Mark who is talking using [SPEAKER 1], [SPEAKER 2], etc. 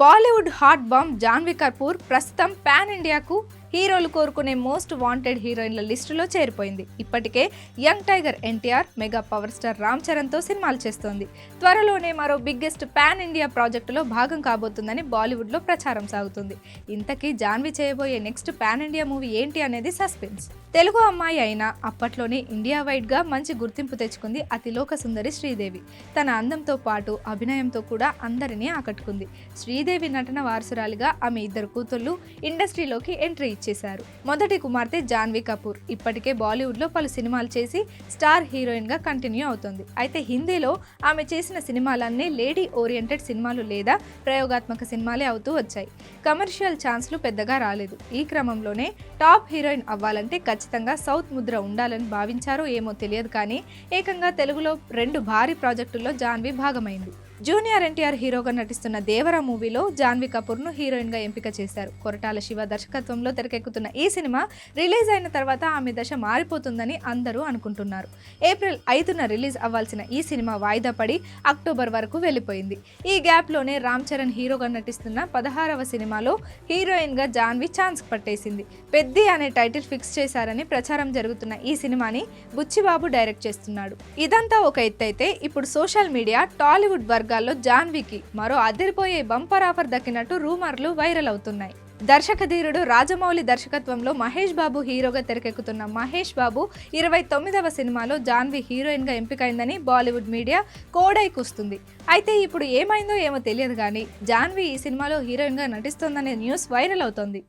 [SPEAKER 1] Bollywood hot bomb Janhvi Kapoor ప్రస్తుతం pan ఇండియాకు హీరోలు కోరుకునే మోస్ట్ వాంటెడ్ హీరోయిన్ల లిస్టులో చేరిపోయింది. ఇప్పటికే young tiger NTR mega power star Ram చరణ్తో సినిమాలు చేస్తోంది. త్వరలోనే మరో బిగ్గెస్ట్ పాన్ ఇండియా ప్రాజెక్టులో భాగం కాబోతుందని బాలీవుడ్లో ప్రచారం సాగుతుంది. ఇంతకీ జాన్వీ చేయబోయే నెక్స్ట్ పాన్ ఇండియా మూవీ ఏంటి అనేది సస్పెన్స్. తెలుగు అమ్మాయి అయినా అప్పట్లోనే ఇండియా వైడ్గా మంచి గుర్తింపు తెచ్చుకుంది అతిలోక సుందరి శ్రీదేవి. తన అందంతో పాటు అభినయంతో కూడా అందరినీ ఆకట్టుకుంది. శ్రీదేవి నటన వారసురాలిగా ఆమె ఇద్దరు కూతుళ్లు ఇండస్ట్రీలోకి ఎంట్రీ ఇచ్చేశారు. మొదటి కుమార్తె జాన్వీ కపూర్ ఇప్పటికే బాలీవుడ్ లో పలు సినిమాలు చేసి స్టార్ హీరోయిన్ గా కంటిన్యూ అవుతోంది. అయితే హిందీలో ఆమె చేసిన సినిమాలన్నీ లేడీ ఓరియంటెడ్ సినిమాలు లేదా ప్రయోగాత్మక సినిమాలే అవుతూ వచ్చాయి. కమర్షియల్ ఛాన్స్లు పెద్దగా రాలేదు. ఈ క్రమంలోనే టాప్ హీరోయిన్ అవ్వాలంటే ఖచ్చితంగా సౌత్ ముద్ర ఉండాలని భావించారో ఏమో తెలియదు కానీ ఏకంగా తెలుగులో 2 భారీ ప్రాజెక్టుల్లో జాన్వీ భాగమైంది. జూనియర్ ఎన్టీఆర్ హీరోగా నటిస్తున్న దేవరా మూవీలో జాన్వీ కపూర్ను హీరోయిన్గా ఎంపిక చేశారు. కొరటాల శివ దర్శకత్వంలో తెరకెక్కుతున్న ఈ సినిమా రిలీజ్ అయిన తర్వాత ఆమె దశ మారిపోతుందని అందరూ అనుకుంటున్నారు. ఏప్రిల్ 5న రిలీజ్ అవ్వాల్సిన ఈ సినిమా వాయిదా పడి అక్టోబర్ వరకు వెళ్ళిపోయింది. ఈ గ్యాప్లోనే రామ్ చరణ్ హీరోగా నటిస్తున్న 16వ సినిమాలో హీరోయిన్గా జాన్వీ ఛాన్స్ పట్టేసింది. పెద్ది అనే టైటిల్ ఫిక్స్ చేశారని ప్రచారం జరుగుతున్న ఈ సినిమాని బుచ్చిబాబు డైరెక్ట్ చేస్తున్నాడు. ఇదంతా ఒక ఎత్తైతే ఇప్పుడు సోషల్ మీడియా టాలీవుడ్ వర్గాల్లో జాన్వీకి మరో అదిరిపోయే బంపర్ ఆఫర్ దక్కినట్టు రూమర్లు వైరల్ అవుతున్నాయి. దర్శకధీరుడు రాజమౌళి దర్శకత్వంలో మహేష్ బాబు హీరోగా తెరకెక్కుతున్న మహేష్ బాబు 29వ సినిమాలో జాన్వీ హీరోయిన్గా ఎంపికైందని బాలీవుడ్ మీడియా కోడై కూస్తుంది. అయితే ఇప్పుడు ఏమైందో ఏమో తెలియదు కానీ జాన్వీ ఈ సినిమాలో హీరోయిన్గా నటిస్తోందనే న్యూస్ వైరల్ అవుతోంది.